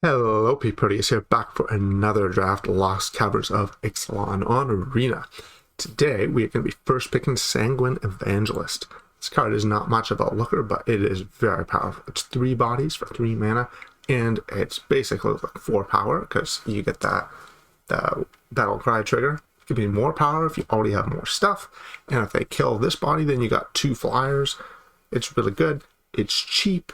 Hello, pproteus here, back for another draft, Lost Caverns of Ixalan on Arena. Today, we are going to be first picking Sanguine Evangelist. This card is not much of a looker, but it is very powerful. It's 3 bodies for 3 mana, and it's basically like 4 power, because you get that Battle Cry trigger. It could be more power if you already have more stuff, and if they kill this body, then you got 2 flyers. It's really good, it's cheap,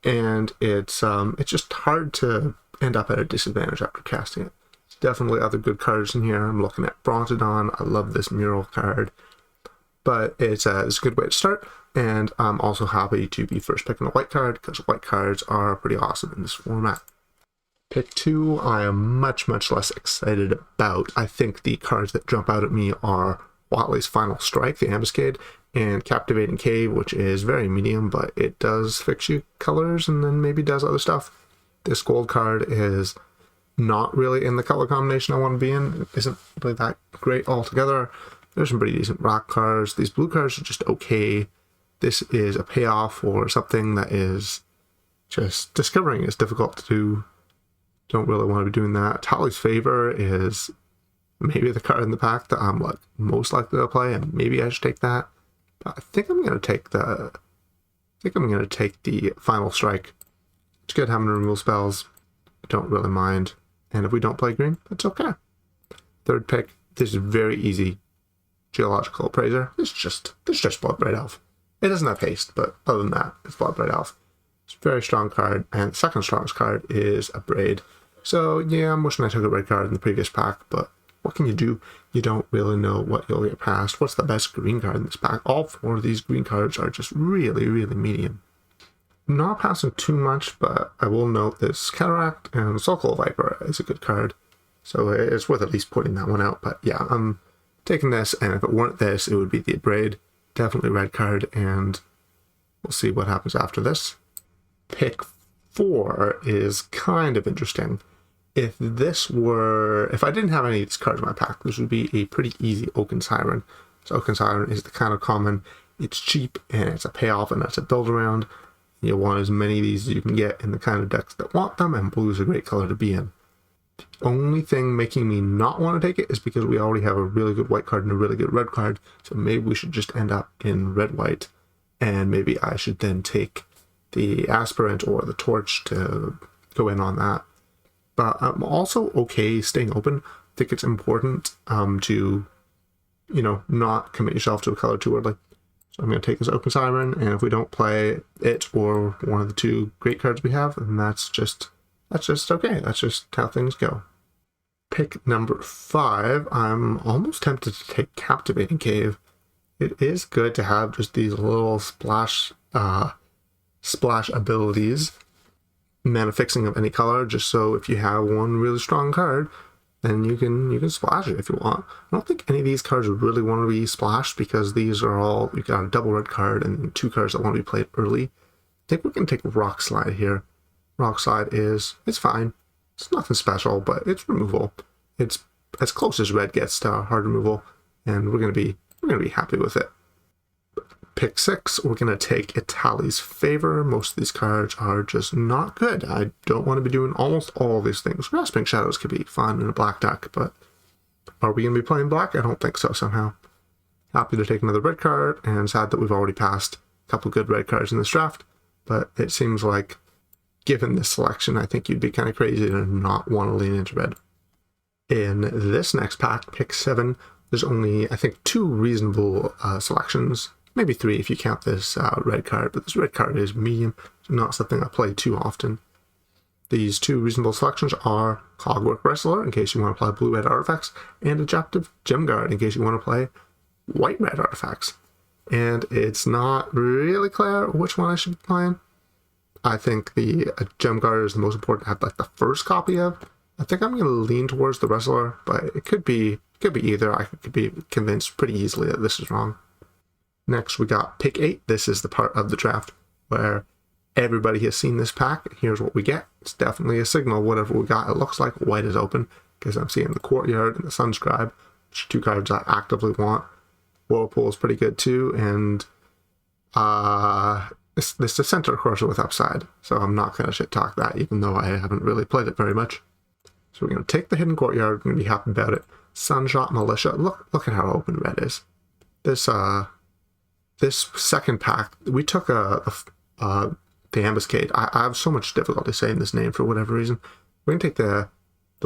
and it's just hard to end up at a disadvantage after casting it. There's definitely other good cards in here. I'm looking at Brontodon. I love this mural card, but it's a good way to start, and I'm also happy to be first picking a white card because white cards are pretty awesome in this format. Pick 2, I am much less excited about. I think the cards that jump out at me are Watley's Final Strike, the Ambuscade, and Captivating Cave, which is very medium, but it does fix you colors and then maybe does other stuff. This gold card is not really in the color combination I want to be in. It isn't really that great altogether. There's some pretty decent rock cards. These blue cards are just okay. This is a payoff for something that is just discovering is difficult to do. Don't really want to be doing that. Tally's Favor is maybe the card in the pack that I'm most likely to play, and maybe I should take that. But I think I'm gonna take the Final Strike. It's good having removal spells. Don't really mind. And if we don't play green, that's okay. Third pick, this is very easy. Geological Appraiser. It's just Bloodbraid Elf. It doesn't have haste, but other than that, it's Bloodbraid Elf. It's a very strong card, and the second strongest card is a Braid. So yeah, I'm wishing I took a red card in the previous pack, but what can you do? You don't really know what you'll get past. What's the best green card in this pack? All 4 of these green cards are just really medium. Not passing too much, but I will note this Cataract and Sulcal Viper is a good card. So it's worth at least pointing that one out. But yeah, I'm taking this, and if it weren't this, it would be the Braid. Definitely red card, and we'll see what happens after this. Pick 4 is kind of interesting. If I didn't have any of these cards in my pack, this would be a pretty easy Oaken Siren. So Oaken Siren is the kind of common, it's cheap, and it's a payoff, and that's a build around. You want as many of these as you can get in the kind of decks that want them, and blue is a great color to be in. The only thing making me not want to take it is because we already have a really good white card and a really good red card, so maybe we should just end up in red-white, and maybe I should then take the Aspirant or the Torch to go in on that. But I'm also okay staying open. I think it's important to, not commit yourself to a color too early. So I'm going to take this Oaken Siren, and if we don't play it or one of the 2 great cards we have, then that's just okay. That's just how things go. Pick number 5. I'm almost tempted to take Captivating Cave. It is good to have just these little splash abilities. Mana fixing of any color, just so if you have one really strong card, then you can splash it if you want. I don't think any of these cards really want to be splashed because these are all, you got a double red card and 2 cards that want to be played early. I think we can take Rock Slide here. Rock Slide it's fine. It's nothing special, but it's removal. It's as close as red gets to hard removal, and we're gonna be happy with it. Pick 6, we're going to take Tally's Favor. Most of these cards are just not good. I don't want to be doing almost all of these things. Grasping Shadows could be fun in a black deck, but are we going to be playing black? I don't think so somehow. Happy to take another red card, and sad that we've already passed a couple good red cards in this draft, but it seems like, given this selection, I think you'd be kind of crazy to not want to lean into red. In this next pack, pick 7, there's only, I think, 2 reasonable selections. Maybe 3 if you count this red card, but this red card is medium, so not something I play too often. These 2 reasonable selections are Cogwork Wrestler, in case you want to play blue-red artifacts, and Adaptive Gem Guard, in case you want to play white-red artifacts. And it's not really clear which one I should be playing. I think the Gem Guard is the most important to have the first copy of. I think I'm going to lean towards the Wrestler, but it could be either. I could be convinced pretty easily that this is wrong. Next, we got pick 8. This is the part of the draft where everybody has seen this pack. Here's what we get. It's definitely a signal. Whatever we got, it looks like white is open because I'm seeing the Courtyard and the Sunscribe, which are 2 cards I actively want. Whirlpool is pretty good too, and This is Center Corsa with upside, so I'm not going to shit talk that, even though I haven't really played it very much. So we're going to take the Hidden Courtyard. We're going to be happy about it. Sunshot Militia. Look at how open red is. This second pack, we took the Ambuscade. I have so much difficulty saying this name for whatever reason. We're going to take the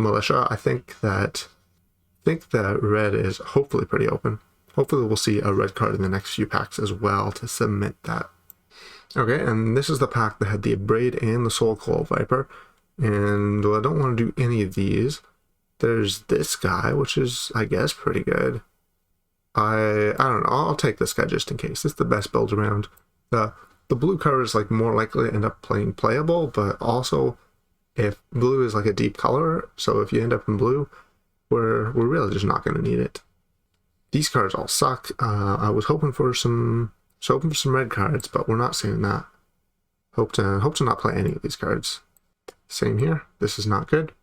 Militia. I think that red is hopefully pretty open. Hopefully we'll see a red card in the next few packs as well to cement that. Okay, and this is the pack that had the Abrade and the Soul Coil Viper. And I don't want to do any of these. There's this guy, which is, I guess, pretty good. I don't know. I'll take this guy just in case. It's the best build around. The blue card is like more likely to end up playing playable, but also if blue is like a deep color, so if you end up in blue, we're really just not going to need it. These cards all suck. I was hoping for some red cards, but we're not seeing that. Hope to not play any of these cards. Same here. This is not good.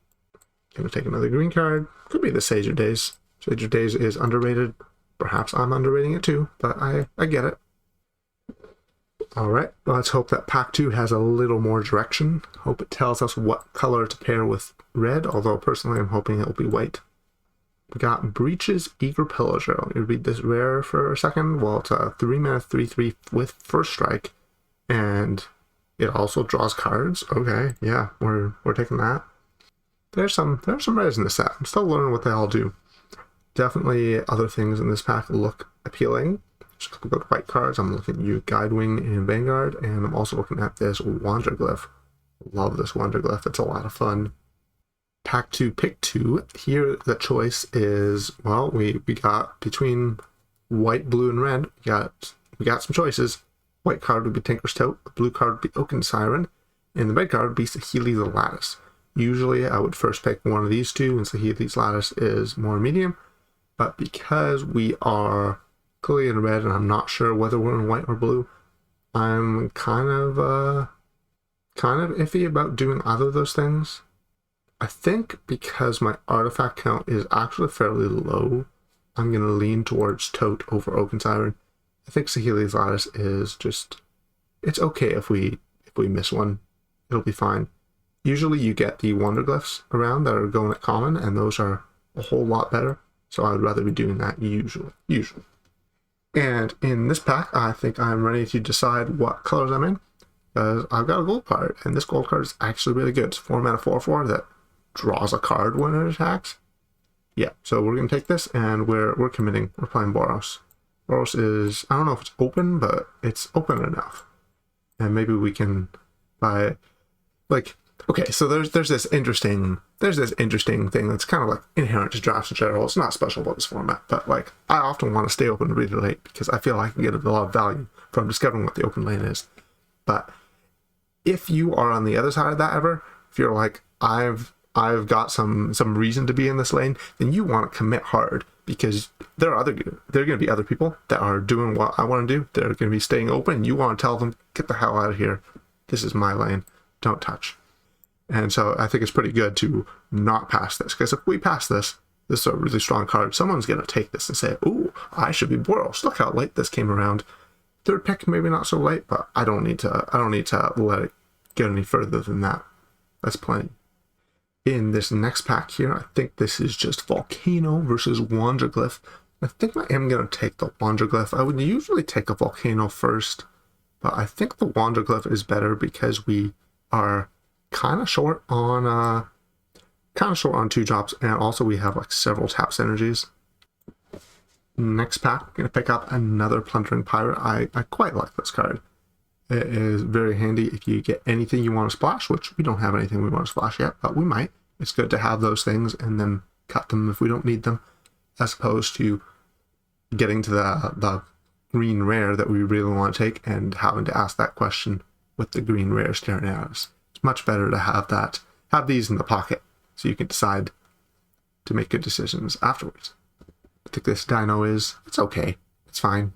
Gonna take another green card. Could be the Sage of Days. Sage of Days is underrated. Perhaps I'm underrating it too, but I get it. Alright, let's hope that pack 2 has a little more direction. Hope it tells us what color to pair with red, although personally I'm hoping it'll be white. We got Breach's Eager Pillager. Let me read this rare for a second. Well, it's a 3-mana 3/3 with First Strike, and it also draws cards. Okay, yeah, we're taking that. There's some reds in this set. I'm still learning what they all do. Definitely other things in this pack look appealing. There's a couple good white cards. I'm looking at you, Guidewing and Vanguard, and I'm also looking at this Wanderglyph. Love this Wanderglyph. It's a lot of fun. Pack 2, pick 2. Here the choice is, well, we got between white, blue, and red. We got some choices. White card would be Tinker's Tote, the blue card would be Oaken Siren, and the red card would be Saheeli's Lattice. Usually I would first pick one of these two, and Saheeli's Lattice is more medium, but because we are clearly in red and I'm not sure whether we're in white or blue, I'm kind of iffy about doing either of those things. I think because my artifact count is actually fairly low, I'm going to lean towards Tote over Oaken Siren. I think Saheeli's Lattice is just, it's okay if we miss one. It'll be fine. Usually you get the Wanderglyphs around that are going at common, and those are a whole lot better. So I would rather be doing that usually. And in this pack, I think I'm ready to decide what colors I'm in, because I've got a gold card, and this gold card is actually really good. It's 4-mana 4/4 that draws a card when it attacks. Yeah, so we're going to take this, and we're committing. We're playing Boros. Boros is, I don't know if it's open, but it's open enough. And maybe we can buy, like, okay, so there's this interesting thing that's kind of like inherent to drafts in general. It's not special about this format, but like I often want to stay open really late because I feel like I can get a lot of value from discovering what the open lane is. But if you are on the other side of that ever, if you're like, I've got some reason to be in this lane, then you want to commit hard, because there are going to be other people that are doing what I want to do. They're going to be staying open. You want to tell them, get the hell out of here. This is my lane. Don't touch. And so I think it's pretty good to not pass this, because if we pass this is a really strong card. Someone's going to take this and say, ooh, I should be Boros. Look how late this came around. Third pick, maybe not so late, but I don't need to let it get any further than that. That's plenty. In this next pack here, I think this is just Volcano versus Wanderglyph. I think I am going to take the Wanderglyph. I would usually take a Volcano first, but I think the Wanderglyph is better because we are kind of short on 2 drops, and also we have like several tap synergies. Next pack, I'm going to pick up another Plundering Pirate. I quite like this card. It is very handy if you get anything you want to splash, which we don't have anything we want to splash yet, but we might. It's good to have those things and then cut them if we don't need them, as opposed to getting to the green rare that we really want to take and having to ask that question with the green rare staring at us. It's much better to have these in the pocket so you can decide to make good decisions afterwards. I think this dino it's okay. It's fine.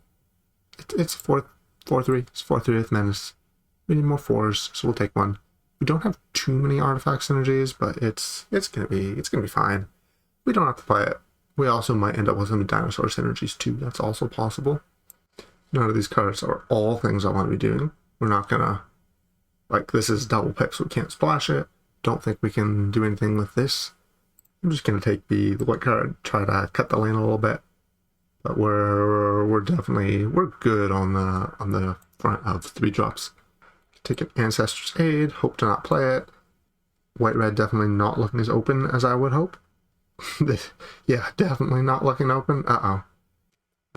It's 4/3. It's 4/3 with menace. We need more 4s, so we'll take one. We don't have too many artifact synergies, but it's gonna be fine. We don't have to play it. We also might end up with some dinosaur synergies too. That's also possible. None of these cards are all things I want to be doing. We're not gonna, like, this is double pip, so we can't splash it. Don't think we can do anything with this. I'm just gonna take the white card, try to cut the lane a little bit. But we're definitely, we're good on the front of 3 drops. Take an Ancestor's Aid, hope to not play it. White-red definitely not looking as open as I would hope. Yeah, definitely not looking open. Uh-oh.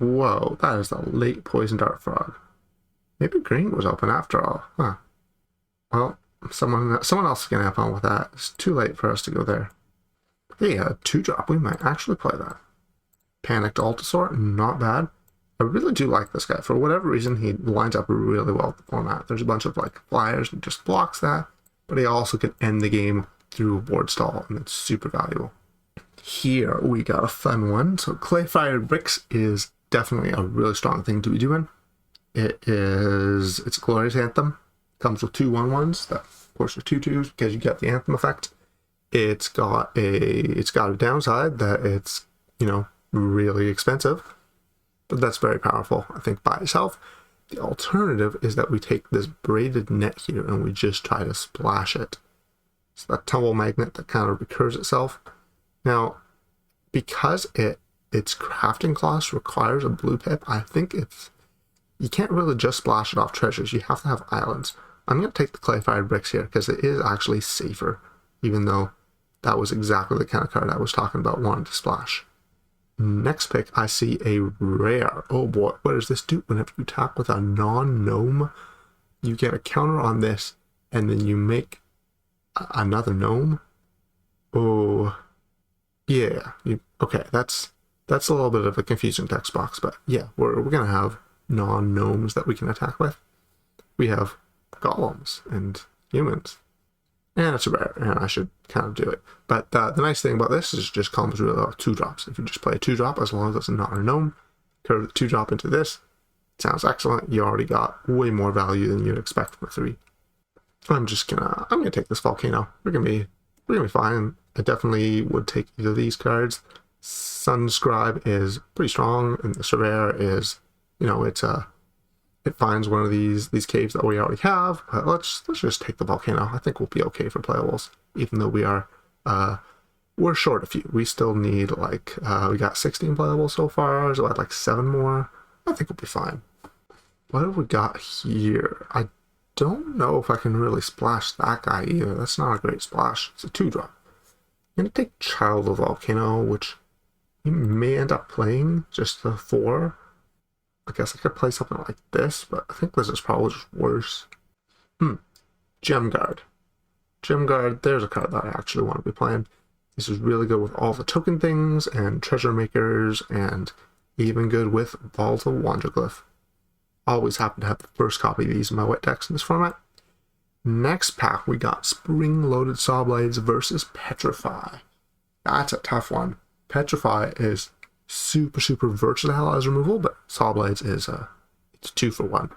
Whoa, that is a late Poison Dart Frog. Maybe green was open after all. Huh. Well, someone else is going to have fun with that. It's too late for us to go there. Hey, a 2-drop. We might actually play that. Panicked Altasaur, not bad. I really do like this guy. For whatever reason, he lines up really well with the format. There's a bunch of like flyers and just blocks that, but he also can end the game through a board stall, and it's super valuable. Here we got a fun one. So Clay-Fired Bricks is definitely a really strong thing to be doing. It's a Glorious Anthem. Comes with 2 1/1s. That of course are 2/2s because you get the Anthem effect. It's got a downside that it's, you know, really expensive, but that's very powerful, I think, by itself. The alternative is that we take this Braided Net here and we just try to splash it. It's that tumble magnet that kind of recurs itself. Now, because its crafting cost requires a blue pip, I think you can't really just splash it off treasures. You have to have islands. I'm going to take the Clay-Fired Bricks here because it is actually safer, even though that was exactly the kind of card I was talking about wanting to splash. Next pick, I see a rare. Oh boy, what does this do? Whenever you tap with a non-gnome, you get a counter on this, and then you make another gnome. Oh, yeah. Okay, that's a little bit of a confusing text box, but yeah, we're gonna have non-gnomes that we can attack with. We have golems and humans. And it's a rare, and I should kind of do it. But the nice thing about this is it just comes with 2-drops. If you just play a 2-drop, as long as it's not a gnome, curve the 2-drop into this. It sounds excellent. You already got way more value than you'd expect for 3. I'm gonna take this volcano. We're gonna be fine. I definitely would take either of these cards. Sunscribe is pretty strong, and the Surveyor is, you know, it finds one of these caves that we already have, but let's just take the volcano. I think we'll be okay for playables, even though we're short a few. We still need like we got 16 playables so far, so I'd like 7 more. I think we'll be fine. What have we got here? I don't know if I can really splash that guy either. That's not a great splash. It's a 2-drop. I'm gonna take Child of Volcano, which you may end up playing just the 4. I guess I could play something like this, but I think this is probably just worse. Gem Guard. Gem Guard, there's a card that I actually want to be playing. This is really good with all the token things and treasure makers, and even good with Vault of Wanderglyph. Always happen to have the first copy of these in my wet decks in this format. Next pack, we got Spring-Loaded Sawblades versus Petrify. That's a tough one. Petrify is super versatile as removal, but Sawblades is it's 2 for 1.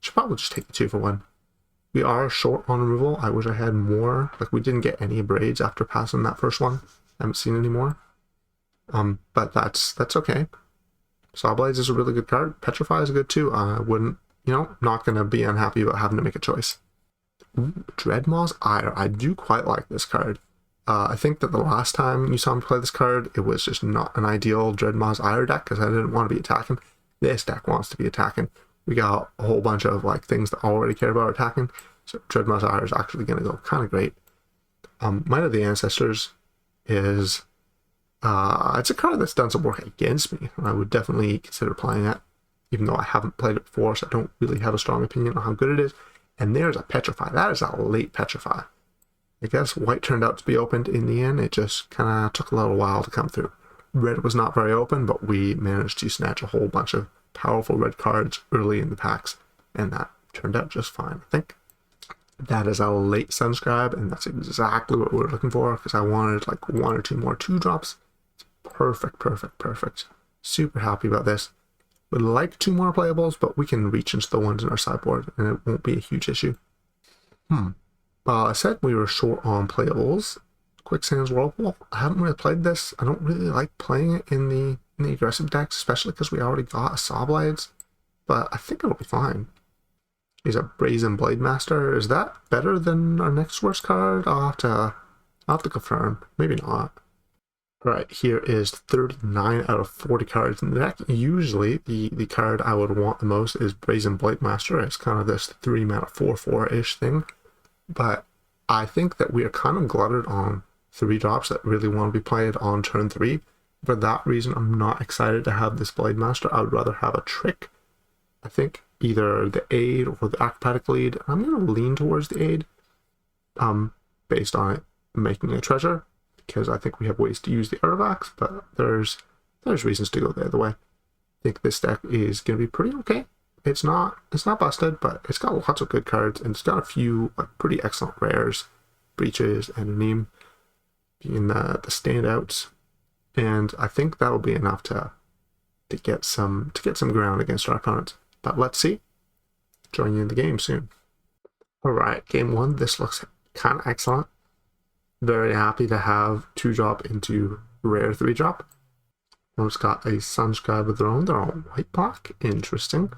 Should probably just take the 2 for 1. We are short on removal. I wish I had more. Like, we didn't get any braids after passing that first one. I haven't seen any more. But that's okay. Sawblades is a really good card. Petrify is good too. I wouldn't, not gonna be unhappy about having to make a choice. Ooh, Dreadmaw's Ire. I do quite like this card. I think that the last time you saw me play this card, it was just not an ideal Dreadmaw's Ire deck because I didn't want to be attacking. This deck wants to be attacking. We got a whole bunch of things that already care about attacking, so Dreadmaw's Ire is actually going to go kind of great. Might of the Ancestors is it's a card that's done some work against me, and I would definitely consider playing it, even though I haven't played it before, so I don't really have a strong opinion on how good it is. And there's a Petrify. That is a late Petrify. I guess white turned out to be opened in the end. It just kind of took a little while to come through. Red was not very open, but we managed to snatch a whole bunch of powerful red cards early in the packs, and that turned out just fine, I think. That is a late Sunscribe, and that's exactly what we were looking for, because I wanted like 1 or 2 more 2-drops. It's perfect. Super happy about this. Would like 2 more playables, but we can reach into the ones in our sideboard, and it won't be a huge issue. I said we were short on playables. Quicksand's Whirlpool. I haven't really played this. I don't really like playing it in the aggressive decks, especially because we already got a Sawblades. But I think it'll be fine. He's a Brazen Blade Master. Is that better than our next worst card? I'll have to confirm. Maybe not. Alright, here is 39 out of 40 cards in the deck. Usually, the card I would want the most is Brazen Blade Master. It's kind of this 3-mana 4/4-ish thing. But I think that we are kind of glutted on 3-drops that really want to be played on turn 3. For that reason, I'm not excited to have this Blade Master. I would rather have a Trick. I think either the Aid or the Acrobatic Lead. I'm going to lean towards the Aid, based on it making a treasure, because I think we have ways to use the artifacts, but there's reasons to go the other way. I think this deck is going to be pretty okay. It's not busted, but it's got lots of good cards, and it's got a few pretty excellent rares, Breaches and Neem being the standouts. And I think that'll be enough to get some ground against our opponents. But let's see. Join you in the game soon. Alright, game 1. This looks kind of excellent. Very happy to have 2-drop into rare 3-drop. One's got a Sunscribe with their own. They're all white-black. Interesting.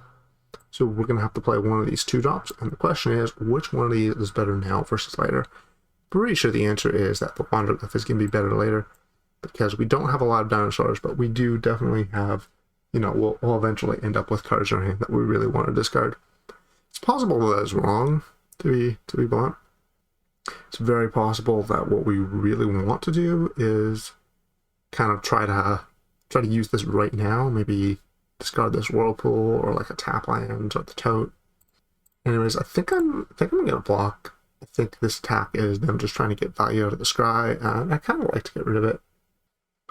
So we're going to have to play one of these 2-drops. And the question is, which one of these is better now versus later? Pretty sure the answer is that the Wanderglyph is going to be better later, because we don't have a lot of dinosaurs, but we do definitely have, we'll eventually end up with cards in our hand that we really want to discard. It's possible that is wrong, to be blunt. It's very possible that what we really want to do is kind of try to use this right now, maybe discard this Whirlpool or like a tap land or the Tote. Anyways, I think I'm gonna block. I think this attack is them just trying to get value out of the scry, and I kind of like to get rid of it.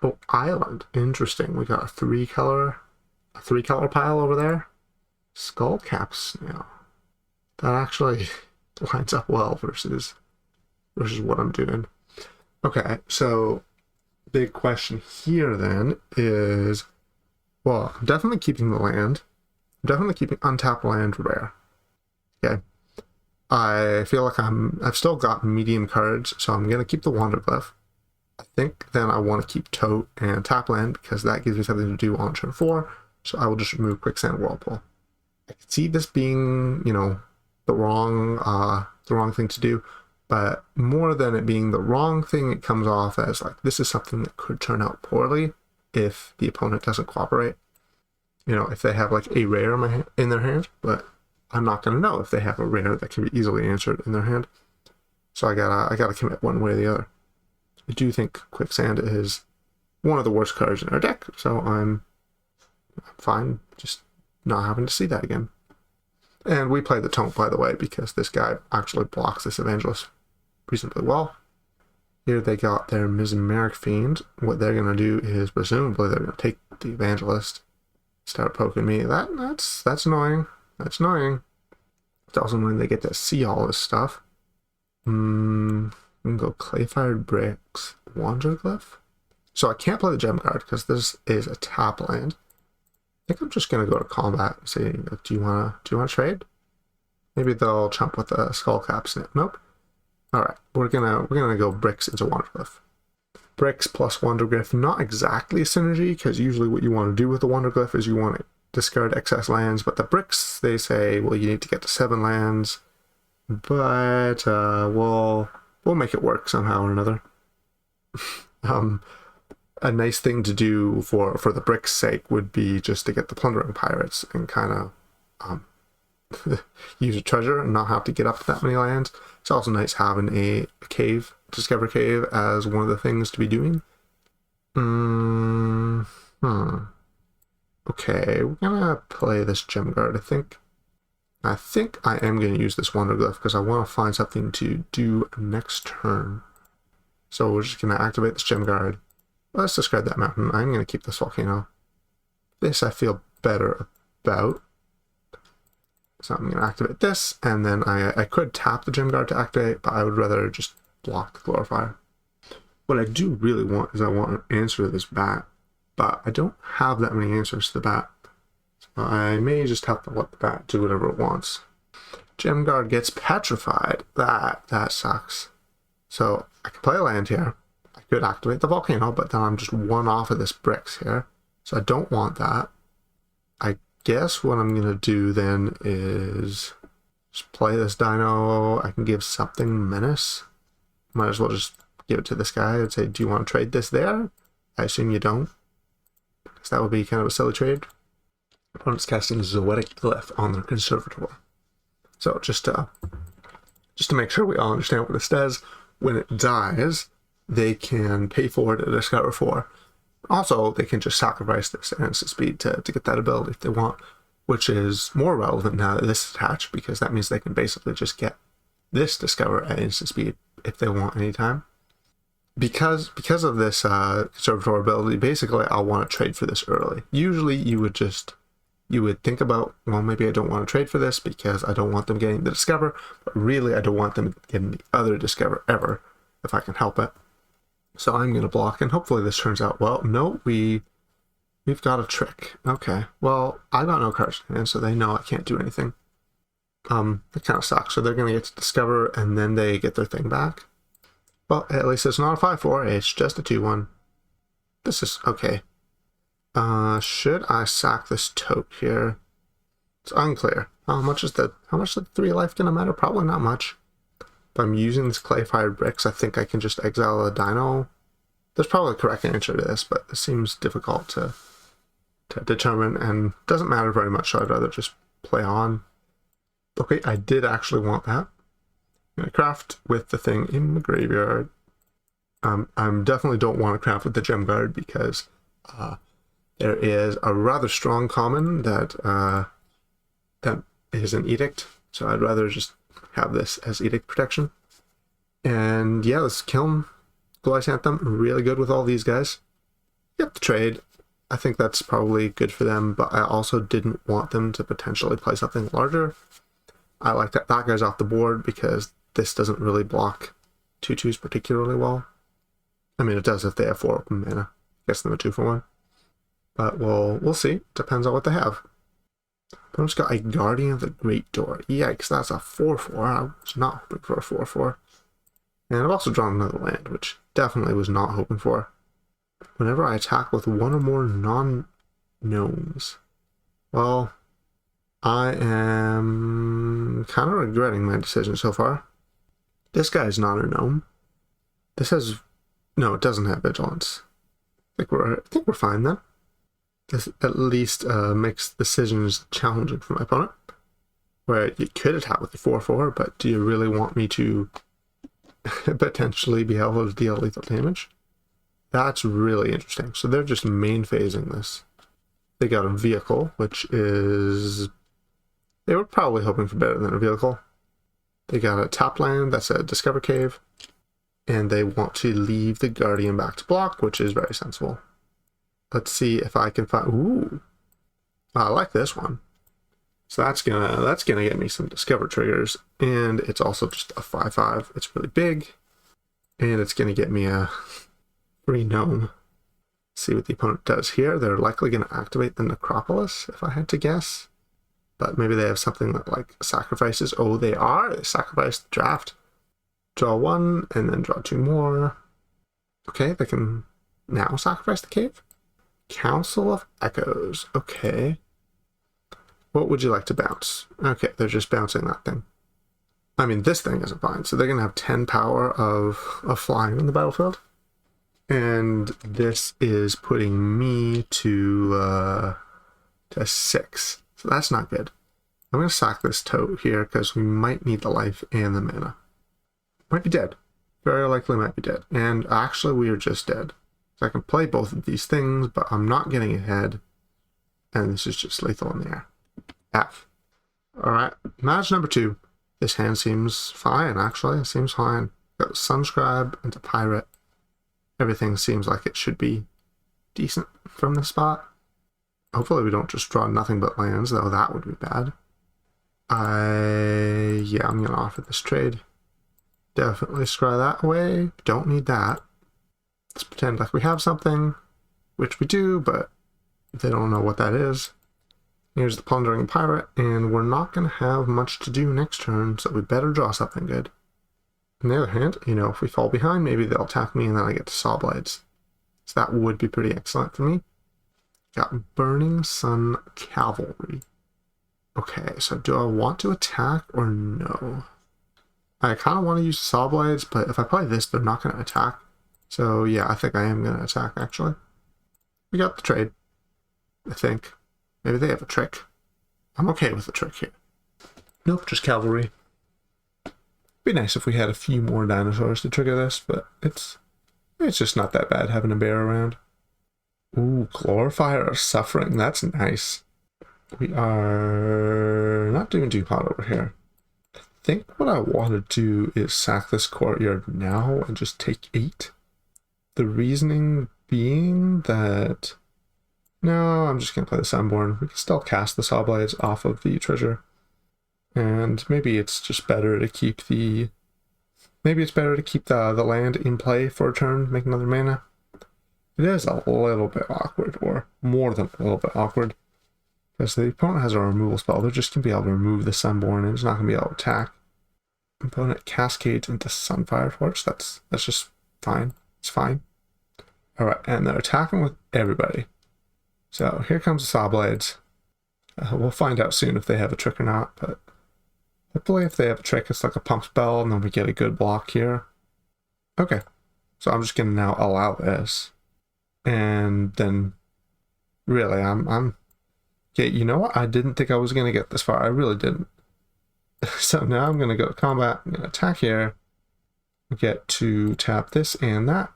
Oh, Island. Interesting. We got a 3-color pile over there. Skullcap Snail. That actually lines up well versus what I'm doing. Okay, so big question here then is, well, I'm definitely keeping the land. I'm definitely keeping untapped land rare. Okay. I feel like I've still got medium cards, so I'm gonna keep the Wanderglyph. I think then I want to keep Tote and tap land because that gives me something to do on turn 4. So I will just remove Quicksand Whirlpool. I can see this being, the wrong thing to do, but more than it being the wrong thing, it comes off as like this is something that could turn out poorly if the opponent doesn't cooperate. If they have like a rare in their hand, but I'm not going to know if they have a rare that can be easily answered in their hand. So I gotta commit one way or the other. I do think Quicksand is one of the worst cards in our deck, so I'm fine just not having to see that again. And we play the Taunt, by the way, because this guy actually blocks this Evangelist reasonably well. Here they got their Mesmeric Fiend. What they're going to do is presumably they're going to take the Evangelist, start poking me. That's annoying. That's annoying. It's also annoying they get to see all this stuff. We can go Clay-Fired Bricks, Wanderglyph. So I can't play the gem card because this is a tap land. I think I'm just gonna go to combat and say, do you wanna trade? Maybe they'll chump with a Skullcap Snip. Nope. Alright, we're gonna go bricks into Wanderglyph. Bricks plus Wanderglyph, not exactly a synergy, because usually what you want to do with the Wanderglyph is you want to discard excess lands, but the bricks, they say, well, you need to get to 7 lands, but we'll make it work somehow or another. A nice thing to do for the bricks' sake would be just to get the Plundering Pirates and kind of use a treasure and not have to get up to that many lands. It's also nice having a cave, Discover Cave, as one of the things to be doing. Okay, we're gonna play this Gem Guard, I think. I think I am going to use this Wanderglyph because I want to find something to do next turn. So we're just going to activate this Gem Guard. Let's discard that mountain. I'm going to keep this volcano. This I feel better about. So I'm going to activate this, and then I could tap the Gem Guard to activate, but I would rather just block the Glorifier. What I do really want is I want an answer to this bat, but I don't have that many answers to the bat. So I may just have to let the bat do whatever it wants. Gem Guard gets petrified. That sucks. So I can play a land here. I could activate the volcano, but then I'm just one off of this bricks here. So I don't want that. I guess what I'm going to do then is Just play this dino. I can give something menace. Might as well just give it to this guy and say, do you want to trade this there? I assume you don't, because that would be kind of a silly trade. Opponent's casting Zoetic Glyph on their conservator. So just to make sure we all understand what this does, when it dies, they can pay forward a Discover 4. Also, they can just sacrifice this at instant speed to get that ability if they want, which is more relevant now that this is attached, because that means they can basically just get this Discover at instant speed if they want anytime. Because of this conservator ability, basically I'll want to trade for this early. Usually you would think about, well, maybe I don't want to trade for this because I don't want them getting the Discover, but really I don't want them getting the other Discover ever, if I can help it. So I'm going to block, and hopefully this turns out well. No, we've got a trick. Okay, well, I got no cards in hand, so they know I can't do anything. It kind of sucks. So they're going to get to Discover, and then they get their thing back. Well, at least it's not a 5/4, it's just a 2/1. This is okay. Should I sack this tote here? It's unclear. How much is the 3 life gonna matter? Probably not much. If I'm using these clay-fired bricks, I think I can just exile a dino. There's probably a correct answer to this, but it seems difficult to determine and doesn't matter very much, so I'd rather just play on. Okay, I did actually want that. I'm gonna craft with the thing in the graveyard. I definitely don't want to craft with the gem guard because there is a rather strong common that is an edict, so I'd rather just have this as edict protection. And yeah, let's kill him. Glycanthem, really good with all these guys. Get the trade. I think that's probably good for them, but I also didn't want them to potentially play something larger. I like that guy's off the board because this doesn't really block 2/2s particularly well. I mean, it does if they have 4 open mana. I guess them a 2-for-1. But we'll see. Depends on what they have. Opponent's got a Guardian of the Great Door. Yikes, that's a 4/4. I was not hoping for a 4/4. And I've also drawn another land, which definitely was not hoping for. Whenever I attack with one or more non-gnomes, well, I am kind of regretting my decision so far. This guy is not a gnome. This has... No, it doesn't have vigilance. I think we're fine then. This at least makes decisions challenging for my opponent. Where you could attack with the 4/4, but do you really want me to potentially be able to deal lethal damage? That's really interesting. So they're just main phasing this. They got a vehicle, which is... They were probably hoping for better than a vehicle. They got a tap land, that's a Discover Cave. And they want to leave the Guardian back to block, which is very sensible. Let's see if I can find... Ooh! I like this one. So that's gonna get me some Discover triggers. And it's also just a 5/5. It's really big. And it's gonna get me a free gnome. See what the opponent does here. They're likely gonna activate the Necropolis, if I had to guess. But maybe they have something that like sacrifices. Oh, they are! They sacrifice the draft. Draw 1, and then draw 2 more. Okay, they can now sacrifice the cave. Council of Echoes. Okay. What would you like to bounce? Okay, they're just bouncing that thing. I mean, this thing isn't fine, so they're going to have 10 power of flying in the battlefield. And this is putting me to 6. So that's not good. I'm going to sack this tote here because we might need the life and the mana. Might be dead. Very likely might be dead. And actually we are just dead. So I can play both of these things, but I'm not getting ahead. And this is just lethal in the air. F. Alright, match number 2. This hand seems fine, actually. It seems fine. Got Sunscribe into Pirate. Everything seems like it should be decent from this spot. Hopefully we don't just draw nothing but lands, though that would be bad. Yeah, I'm going to offer this trade. Definitely scry that away. Don't need that. Let's pretend like we have something, which we do, but they don't know what that is. Here's the Plundering Pirate, and we're not going to have much to do next turn, so we better draw something good. On the other hand, you know, if we fall behind, maybe they'll attack me and then I get to Saw Blades. So that would be pretty excellent for me. Got Burning Sun Cavalry. Okay, so do I want to attack or no? I kind of want to use Saw Blades, but if I play this, they're not going to attack. So yeah, I think I am going to attack, actually. We got the trade, I think. Maybe they have a trick. I'm okay with the trick here. Nope, just cavalry. Be nice if we had a few more dinosaurs to trigger this, but it's just not that bad having a bear around. Ooh, Glorifier of Suffering. That's nice. We are not doing too hot over here. I think what I want to do is sack this courtyard now and just take 8. The reasoning being that... No, I'm just going to play the Sunborn. We can still cast the Saw Blades off of the treasure. And maybe it's just better to keep the... Maybe it's better to keep the land in play for a turn, make another mana. It is a little bit awkward, or more than a little bit awkward. Because the opponent has a removal spell, they're just going to be able to remove the Sunborn and it's not going to be able to attack. Opponent cascades into Sunfire Torch, that's just fine. It's fine. Alright, and they're attacking with everybody. So here comes the Saw Blades. We'll find out soon if they have a trick or not, but hopefully if they have a trick, it's like a pump spell, and then we get a good block here. Okay, so I'm just going to now allow this. And then, really, I'm... Okay, you know what? I didn't think I was going to get this far. I really didn't. So now I'm going to go to combat. I'm going to attack here. Get to tap this and that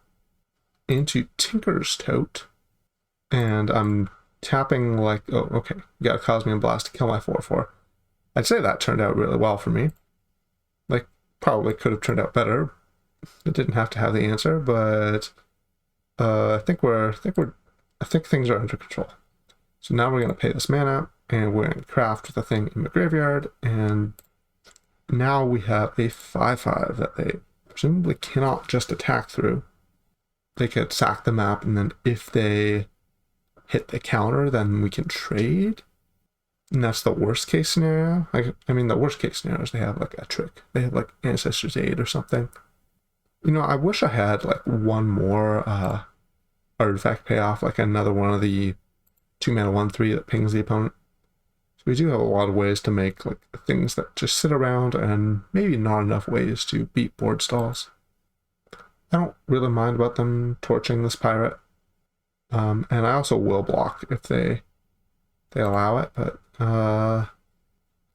into Tinker's Tote. And I'm tapping like... Oh, okay. Got a Cosmian Blast to kill my 4/4. I'd say that turned out really well for me. Like, probably could have turned out better. It didn't have to have the answer, but... I think things are under control. So now we're going to pay this mana, and we're going to craft the thing in the graveyard, and now we have a 5/5 that they presumably cannot just attack through. They could sack the map, and then if they hit the counter, then we can trade. And that's the worst case scenario. I mean, the worst case scenario is they have like a trick. They have like Ancestor's Aid or something. You know, I wish I had like one more artifact payoff, like another one of the 2-mana 1/3 that pings the opponent. So we do have a lot of ways to make like things that just sit around, and maybe not enough ways to beat board stalls. I don't really mind about them torching this pirate. And I also will block if they allow it, but I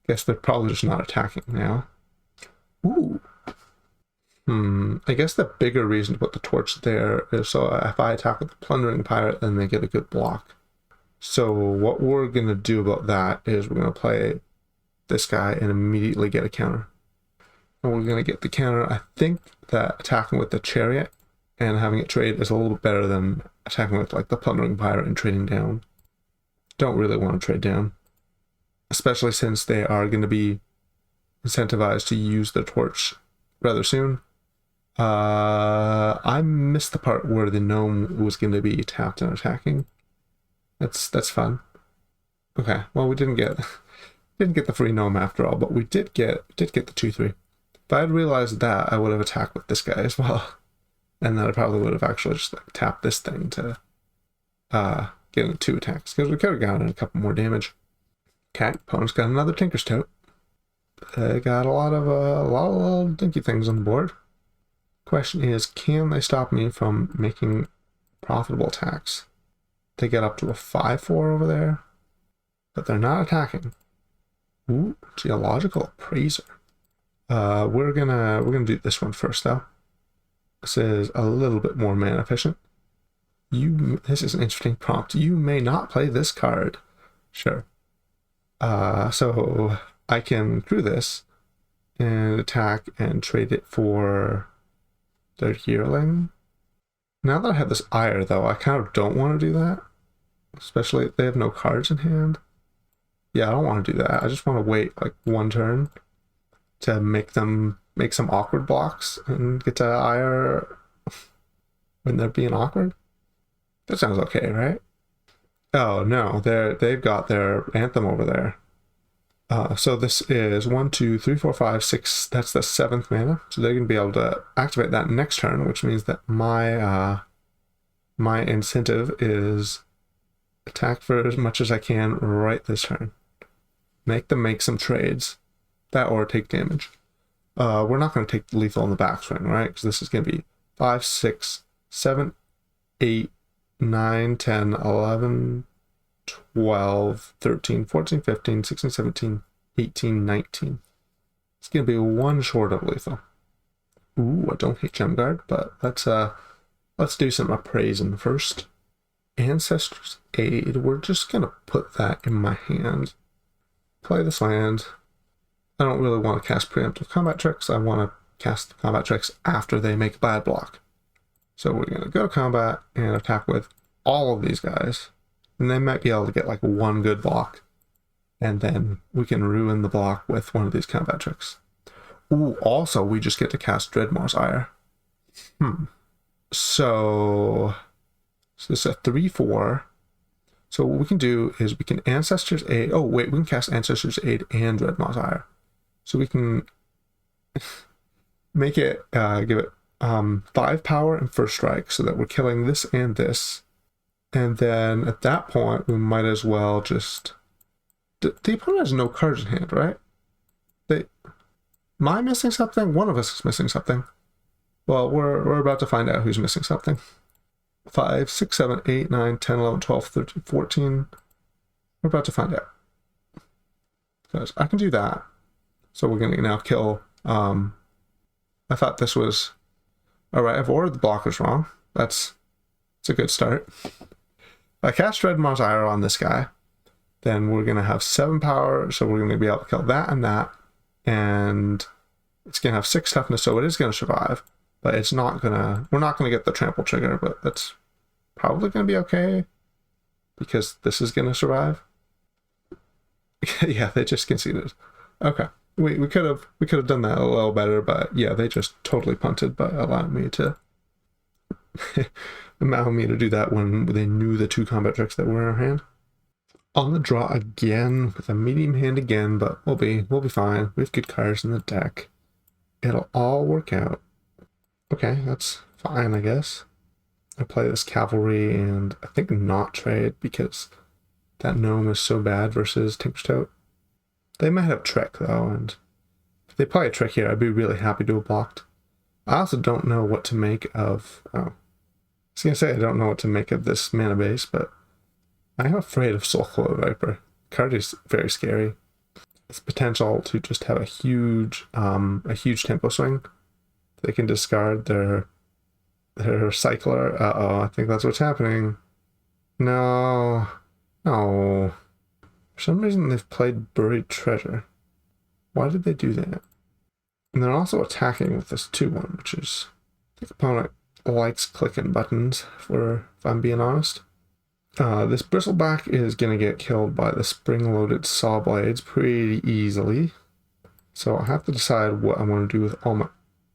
guess they're probably just not attacking now. Ooh. I guess the bigger reason to put the torch there is so if I attack with the Plundering Pirate, then they get a good block. So what we're going to do about that is we're going to play this guy and immediately get a counter. And we're going to get the counter. I think that attacking with the Chariot and having it trade is a little bit better than attacking with like the Plundering Pirate and trading down. Don't really want to trade down. Especially since they are going to be incentivized to use the torch rather soon. I missed the part where the gnome was going to be tapped and attacking. That's fun. Okay, well we didn't get the free gnome after all, but we did get the 2/3. If I had realized that, I would have attacked with this guy as well, and then I probably would have actually just like tapped this thing to get into 2 attacks, because we could have gotten a couple more damage. Okay, opponent's got another Tinker's Tote. They got a lot of little dinky things on the board. Question is, can they stop me from making profitable attacks? They get up to a 5/4 over there, but they're not attacking. Ooh, Geological Appraiser. We're gonna do this one first though. This is a little bit more mana efficient. This is an interesting prompt. You may not play this card. Sure. So I can do this and attack and trade it for their Yearling. Now that I have this Ire, though, I kind of don't want to do that. Especially if they have no cards in hand. Yeah, I don't want to do that. I just want to wait like 1 turn to make some awkward blocks and get to Ire when they're being awkward. That sounds okay, right? Oh no, they've got their Anthem over there. So this is 1, 2, 3, 4, 5, 6. That's the 7th mana. So they're going to be able to activate that next turn, which means that my incentive is attack for as much as I can right this turn. Make them make some trades. That or take damage. We're not going to take the lethal in the backswing, right? Because this is going to be 5, 6, 7, 8, 9, 10, 11, 12, 13, 14, 15, 16, 17, 18, 19. It's going to be one short of lethal. Ooh, I don't hate Gem Guard, but let's do some appraising first. Ancestors Aid, we're just going to put that in my hand. Play this land. I don't really want to cast preemptive combat tricks. I want to cast the combat tricks after they make a bad block. So we're going to go to combat and attack with all of these guys. And they might be able to get like one good block. And then we can ruin the block with one of these combat tricks. Ooh, also we just get to cast Dreadmaws Ire. So this is a 3/4. So what we can do is we can Ancestors Aid. Oh wait, we can cast Ancestors Aid and Dreadmaws Ire. So we can make it, give it 5 power and first strike so that we're killing this and this. And then at that point, we might as well just... The opponent has no cards in hand, right? Am I missing something? One of us is missing something. Well, we're about to find out who's missing something. 5, 6, 7, 8, 9, 10, 11, 12, 13, 14. We're about to find out. Because I can do that. So we're going to now kill... I thought this was... Alright, I've ordered the blockers wrong. It's a good start. If I cast Dreadmaws Ire on this guy, then we're going to have 7 power, so we're going to be able to kill that and that. And it's going to have 6 toughness, so it is going to survive. But it's not going to... We're not going to get the trample trigger, but that's probably going to be okay. Because this is going to survive. Yeah, they just conceded. Okay. We could have done that a little better, but yeah, they just totally punted by allowing me to do that when they knew the 2 combat tricks that were in our hand. On the draw again with a medium hand again, but we'll be fine. We have good cards in the deck. It'll all work out. Okay, that's fine, I guess. I play this cavalry and I think not trade because that gnome is so bad versus Tinker's Tote. They might have trick though, and if they play a trick here, I'd be really happy to have blocked. I also don't know what to make of... Oh. I was going to say I don't know what to make of this mana base, but I am afraid of Soulclaw Viper. The card is very scary. It's potential to just have a huge tempo swing. They can discard their cycler. Uh-oh, I think that's what's happening. No. No. For some reason, they've played Buried Treasure. Why did they do that? And they're also attacking with this 2/1, which is... I think the opponent likes clicking buttons, if I'm being honest. This Bristleback is going to get killed by the spring-loaded Saw Blades pretty easily. So I have to decide what I want to do with all my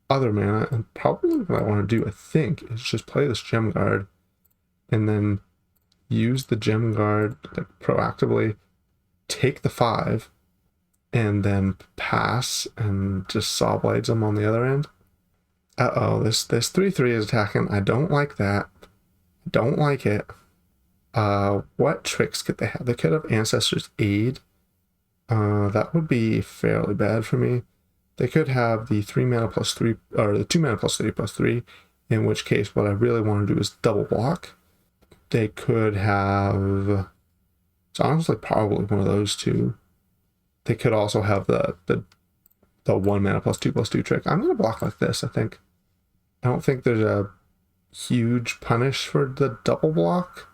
other mana, and probably what I want to do, I think, is just play this Gem Guard, and then use the Gem Guard to proactively take the 5 and then pass and just Saw Blades them on the other end. Uh-oh, this 3/3 is attacking. I don't like that. I don't like it. What tricks could they have? They could have Ancestors Aid. That would be fairly bad for me. They could have the 3 mana plus 3, or the 2 mana plus 3/3, in which case what I really want to do is double block. They could have... It's honestly probably one of those two. They could also have the 1 mana plus 2/2 trick. I'm going to block like this, I think. I don't think there's a huge punish for the double block.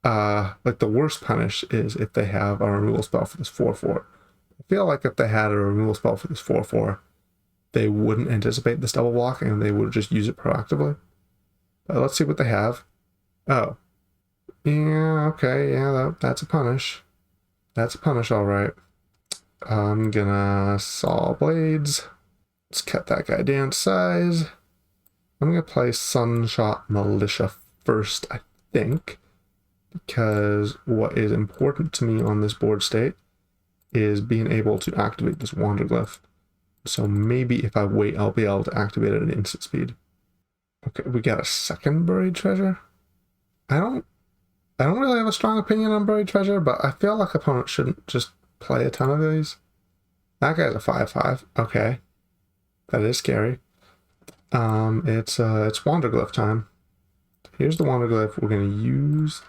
Like the worst punish is if they have a removal spell for this 4/4. I feel like if they had a removal spell for this 4/4, they wouldn't anticipate this double block and they would just use it proactively. But let's see what they have. Oh. Yeah, okay, yeah, that's a punish. That's a punish, alright. I'm gonna Saw Blades. Let's cut that guy down to size. I'm gonna play Sunshot Militia first, I think. Because what is important to me on this board state is being able to activate this Wanderglyph. So maybe if I wait, I'll be able to activate it at instant speed. Okay, we got a second Buried Treasure. I don't really have a strong opinion on Buried Treasure, but I feel like opponents shouldn't just play a ton of these. That guy's a 5/5. Okay. That is scary. It's Wanderglyph time. Here's the Wanderglyph. We're going to use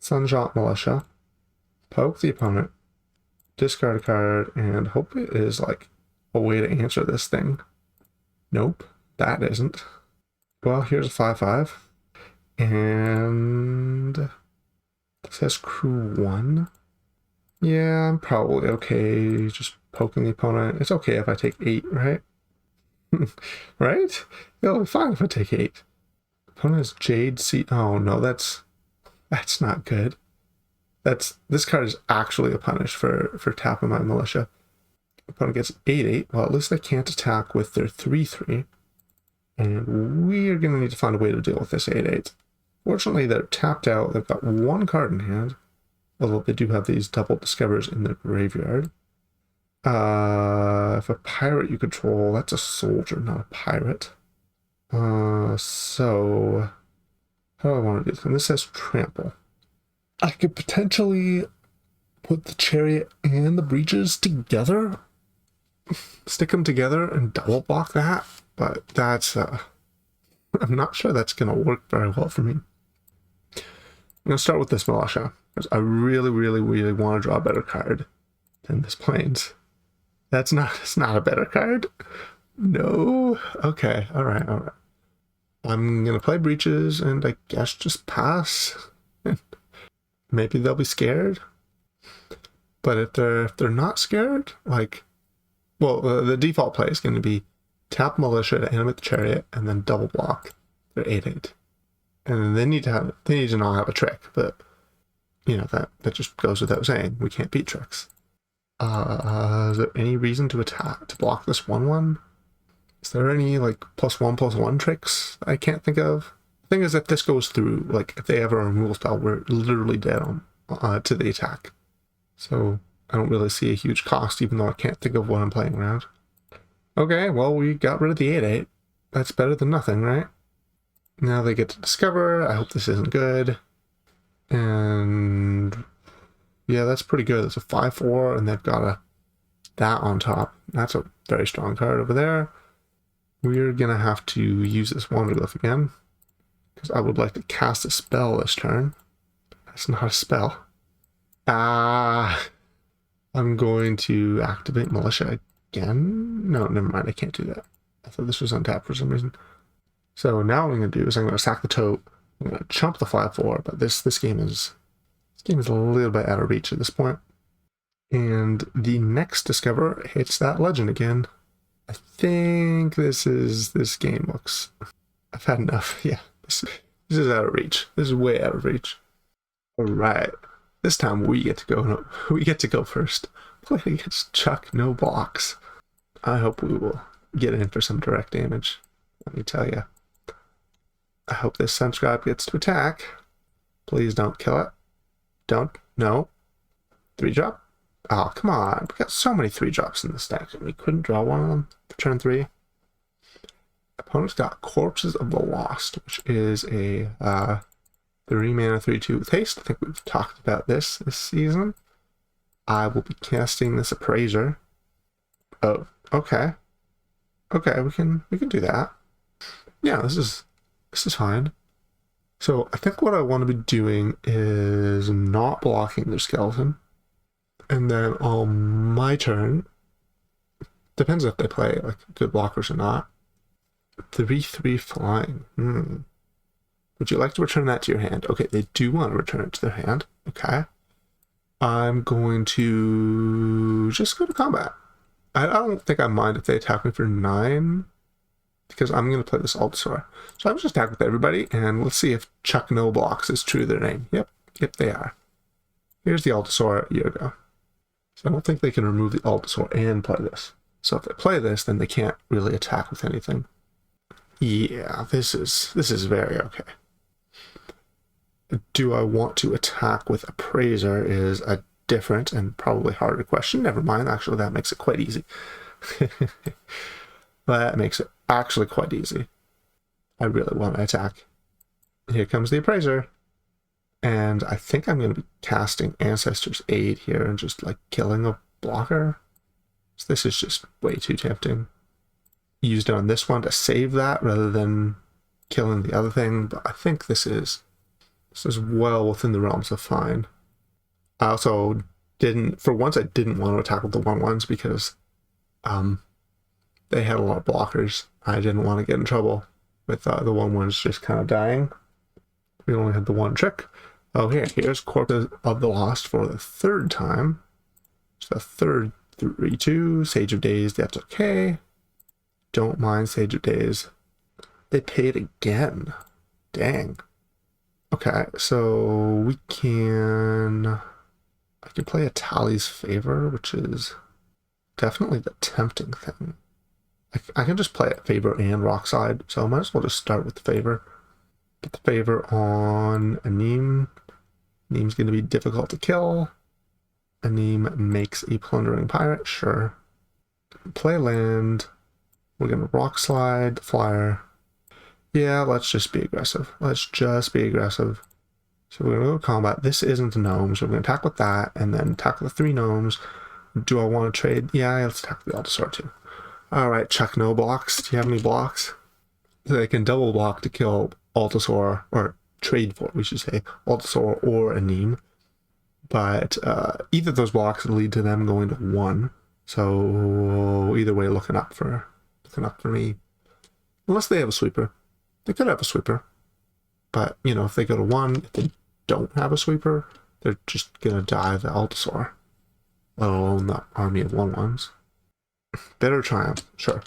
Sunshot Militia, poke the opponent, discard a card, and hope it is like a way to answer this thing. Nope, that isn't. Well, here's a 5/5. And it says crew 1. Yeah, I'm probably okay just poking the opponent. It's okay if I take 8, right? Right? It'll be fine if I take 8. Opponent is Jade C. Oh no, that's not good. This card is actually a punish for tapping my militia. Opponent gets 8/8. Well, at least they can't attack with their 3/3. And we are going to need to find a way to deal with this 8/8. Fortunately, they're tapped out. They've got one card in hand. Although they do have these double discovers in their graveyard. If a pirate you control, that's a soldier, not a pirate. So how do I want to do this? And this says trample. I could potentially put the chariot and the breaches together. Stick them together and double block that. But that's, I'm not sure that's going to work very well for me. I'm going to start with this militia, because I really, really, really want to draw a better card than this plains. It's not a better card. No. Okay. All right. I'm going to play breaches and I guess just pass. Maybe they'll be scared. But if they're not scared, like, well, the default play is going to be tap militia to animate the chariot and then double block their 8/8. And they need to not have a trick, but you know, that just goes without saying. We can't beat tricks. Is there any reason to block this 1/1? Is there any like +1/+1 tricks I can't think of? The thing is, if this goes through, like if they have a removal spell, we're literally dead on to the attack. So I don't really see a huge cost, even though I can't think of what I'm playing around. Okay, well, we got rid of the 8/8. That's better than nothing, right? Now they get to discover. I hope this isn't good. And yeah, that's pretty good. It's a 5/4, and they've got that on top. That's a very strong card over there. We're going to have to use this Wanderglyph again, because I would like to cast a spell this turn. That's not a spell. I'm going to activate Militia again. No, never mind. I can't do that. I thought this was untapped for some reason. So now what I'm going to do is I'm going to sack the tote. I'm going to chump the 5/4, but this game is a little bit out of reach at this point. And the next discover hits that legend again. I think this game looks. I've had enough. Yeah, this is out of reach. This is way out of reach. All right, this time we get to go. No, we get to go first. Play against Chuck, no blocks. I hope we will get in for some direct damage. Let me tell you. I hope this Sunscribe gets to attack. Please don't kill it. Don't. No. 3-drop. Oh, come on. We got so many 3-drops in this deck, and we couldn't draw one of them for turn 3. Opponent's got Corpses of the Lost, which is a 3-mana 3/2 with haste. I think we've talked about this season. I will be casting this Appraiser. Oh, okay. Okay, we can do that. Yeah, this is fine. So I think what I want to be doing is not blocking their skeleton. And then on my turn, depends if they play like good blockers or not. 3/3 flying. Would you like to return that to your hand? Okay, they do want to return it to their hand. Okay. I'm going to just go to combat. I don't think I mind if they attack me for 9, because I'm going to play this Altasaur. So I'm just attack with everybody, and let's see if Chuck No Blocks is true to their name. Yep, they are. Here's the Altasaur a year ago. So I don't think they can remove the Altasaur and play this. So if they play this, then they can't really attack with anything. Yeah, this is very okay. Do I want to attack with Appraiser is a different and probably harder question. Never mind, actually that makes it quite easy. That makes it actually quite easy. I really want to attack. Here comes the Appraiser. And I think I'm going to be casting Ancestor's Aid here and just like killing a blocker. So this is just way too tempting. Used it on this one to save that rather than killing the other thing, but I think this is well within the realms of fine. I also didn't, for once I didn't want to attack with the 1/1s because they had a lot of blockers. I didn't want to get in trouble with the 1/1s just kind of dying. We only had the one trick. Oh, here's Corpse of the Lost for the third time. So the third 3/2, Sage of Days, that's okay. Don't mind Sage of Days. They paid again. Dang. Okay, so we can... I can play a Tally's Favor, which is definitely the tempting thing. I can just play a Favor and Rockside, so I might as well just start with the Favor. Put the Favor on Aneem. Aneem's going to be difficult to kill. Aneem makes a Plundering Pirate, sure. Play land. We're going to Rockslide the Flyer. Yeah, let's just be aggressive. Let's just be aggressive. So we're going to go combat. This isn't a gnome, so we're going to attack with that, and then attack with the 3 gnomes. Do I want to trade? Yeah, let's attack the Allosaur too. Alright, Chuck, no blocks. Do you have any blocks? So they can double block to kill Allosaur, or trade for, we should say, Allosaur or Aneem. But either of those blocks lead to them going to 1. So either way, looking up for me. Unless they have a sweeper. They could have a sweeper. But, you know, if they go to 1, if they don't have a sweeper, they're just going to die the Allosaur. Let alone the army of 1/1s. Better triumph, sure.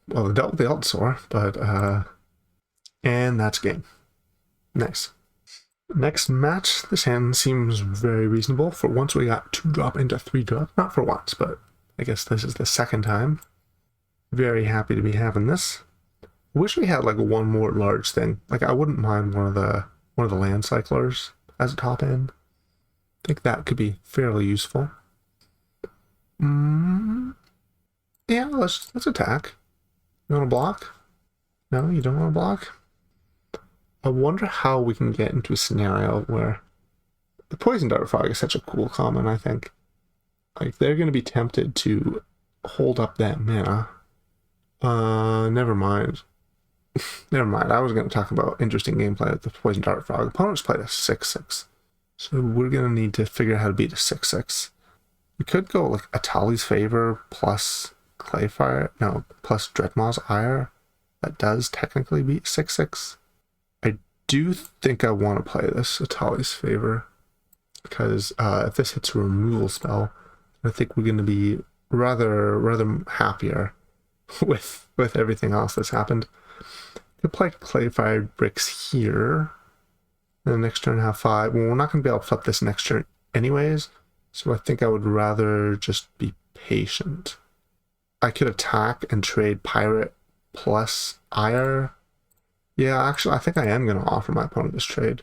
Well, they dealt with the Allosaur, but, and that's game. Nice. Next match, this hand seems very reasonable. For once we got 2-drop into 3-drop. Not for once, but I guess this is the second time. Very happy to be having this. Wish we had like one more large thing. Like I wouldn't mind one of the land cyclers as a top end. I think that could be fairly useful. Yeah, let's attack. You want to block? No, you don't want to block? I wonder how we can get into a scenario where the Poison Dart Frog is such a cool common, I think. Like they're gonna be tempted to hold up that mana. Never mind. Never mind. I was going to talk about interesting gameplay with the Poison Dart Frog. Opponents played a 6/6. So we're going to need to figure out how to beat a 6/6. We could go like a Tally's Favor plus Clayfire. No, plus Dreadmaw's Ire. That does technically beat 6/6. I do think I want to play this, a Tally's Favor. Because if this hits a removal spell, I think we're going to be rather happier with everything else that's happened. Could play Clayfire Bricks here. And the next turn have 5. Well, we're not going to be able to flip this next turn anyways. So I think I would rather just be patient. I could attack and trade Pirate plus Ire. Yeah, actually, I think I am going to offer my opponent this trade.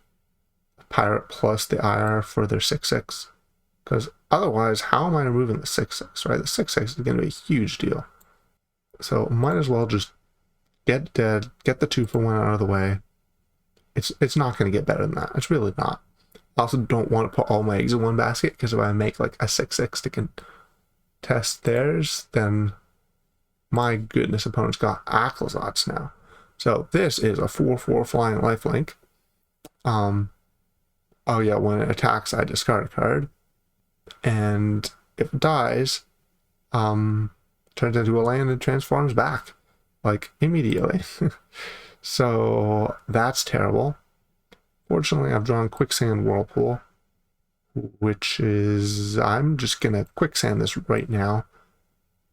Pirate plus the IR for their 6/6. Because otherwise, how am I removing the 6/6, right? The 6/6 is going to be a huge deal. So might as well just get dead, get the 2-for-1 out of the way. It's not going to get better than that. It's really not. I also don't want to put all my eggs in one basket, because if I make like a 6/6 to contest theirs, then my goodness, opponent's got Aclazotz now. So this is a 4/4 flying lifelink. Oh yeah, when it attacks, I discard a card. And if it dies, turns into a land and transforms back. Like, immediately. So, that's terrible. Fortunately, I've drawn Quicksand Whirlpool, which is... I'm just gonna Quicksand this right now,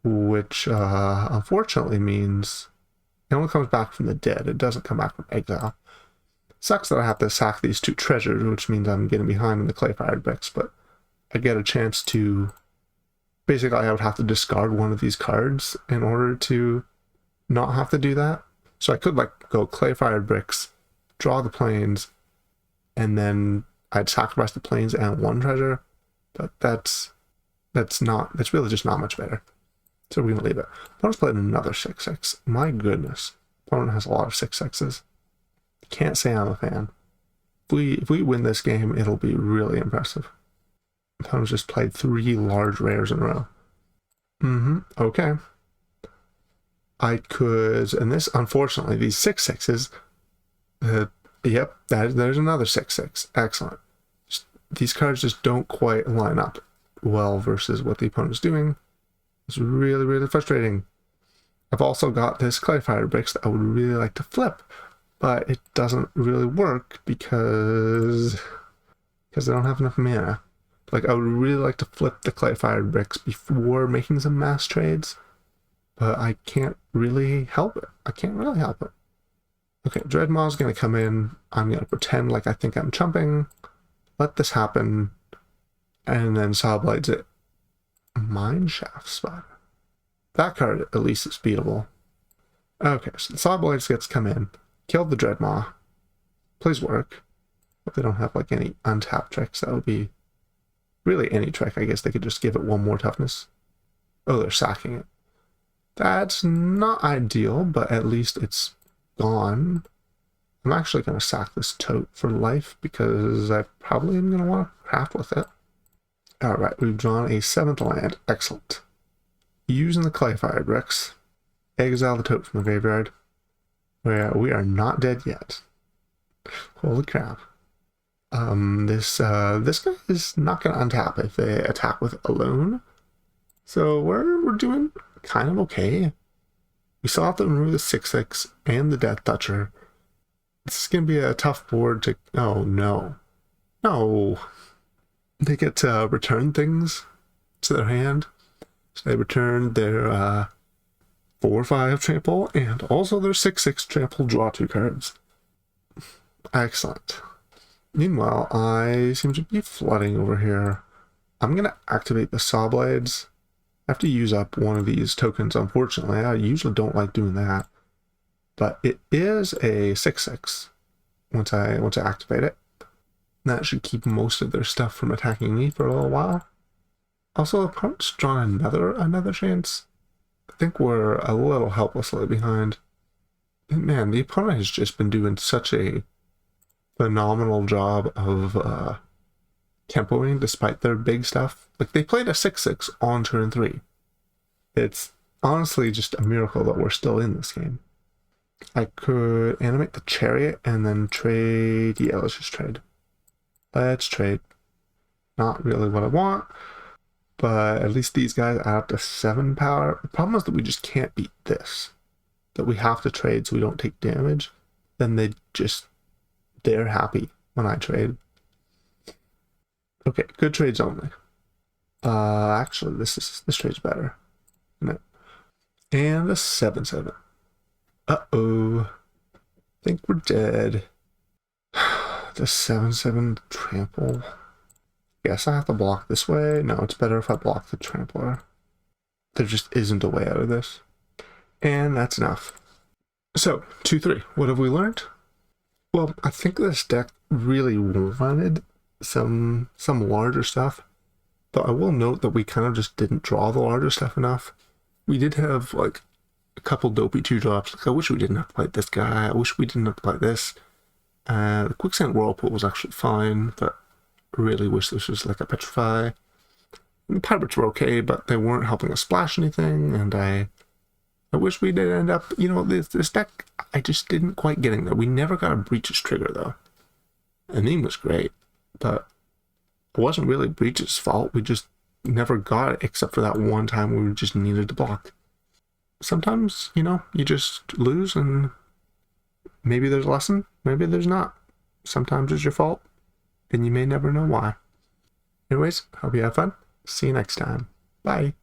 which, unfortunately means it only comes back from the dead. It doesn't come back from exile. Sucks that I have to sack these 2 treasures, which means I'm getting behind in the Clayfire Bricks, but I get a chance to... Basically, I would have to discard one of these cards in order to not have to do that. So I could, like, go Clayfire Bricks, draw the plains, and then I'd sacrifice the plains and 1 treasure, but that's really just not much better. So we're going to leave it. Opponent's playing another 6/6. My goodness. Opponent has a lot of 6/6s. Can't say I'm a fan. if we win this game, it'll be really impressive. Opponents just played 3 large rares in a row. Okay. I could, and this, unfortunately, these 6/6s, yep, there's another 6/6. Excellent. These cards just don't quite line up well versus what the opponent's doing. It's really, really frustrating. I've also got this Clarifier bricks that I would really like to flip, but it doesn't really work because I don't have enough mana. Like, I would really like to flip the Clarifier bricks before making some mass trades, but I can't really help it. Okay, Dreadmaw's going to come in. I'm going to pretend like I think I'm chumping. Let this happen. And then Sawblades it. Mineshaft Spider. That card at least is beatable. Okay, so the Sawblades gets come in. Kill the Dreadmaw. Please work. If they don't have like any untapped tricks, that would be really any trick. I guess they could just give it 1 more toughness. Oh, they're sacking it. That's not ideal, but at least it's gone. I'm actually going to sack this tote for life because I probably am going to want to craft with it. Alright, we've drawn a 7th land. Excellent. Using the Clarifier bricks, exile the tote from the graveyard, where we are not dead yet. Holy crap. This guy is not going to untap if they attack with it alone. So we're doing kind of okay. We still have to remove the 6/6 and the Death Toucher. This is going to be a tough board to... Oh, no. No. They get to return things to their hand. So they return their 4/5 trample and also their 6/6 trample, draw 2 cards. Excellent. Meanwhile, I seem to be flooding over here. I'm going to activate the Sawblades. I have to use up one of these tokens, unfortunately. I usually don't like doing that. But it is a 6/6 once I activate it. That should keep most of their stuff from attacking me for a little while. Also, the opponent's drawn another chance. I think we're a little helplessly behind. And man, the opponent has just been doing such a phenomenal job of tempoing despite their big stuff. Like, they played a 6/6 on turn 3. It's honestly just a miracle that we're still in this game. I could animate the Chariot and then trade. Yeah, let's just trade. Let's trade. Not really what I want, but at least these guys add up to 7 power. The problem is that we just can't beat this. That we have to trade so we don't take damage. Then they're happy when I trade. Okay, good trades only. Actually, this trade's better. No. And a 7/7. Uh-oh. Think we're dead. The 7/7 trample. Guess I have to block this way. No, it's better if I block the trampler. There just isn't a way out of this. And that's enough. So, 2-3. What have we learned? Well, I think this deck really wanted some larger stuff. Though I will note that we kind of just didn't draw the larger stuff enough. We did have like a couple dopey 2-drops. Like, I wish we didn't have to play this guy. I wish we didn't have to play this. The Quicksand Whirlpool was actually fine, but I really wish this was like a Petrify. And the Pirates were okay, but they weren't helping us splash anything, and I wish we did end up, this deck, I just didn't quite get in there. We never got a Breach's trigger, though. And Neem was great, but it wasn't really Breach's fault. We just never got it, except for that one time we just needed to block. Sometimes, you just lose, and maybe there's a lesson, maybe there's not. Sometimes it's your fault, and you may never know why. Anyways, hope you have fun. See you next time. Bye.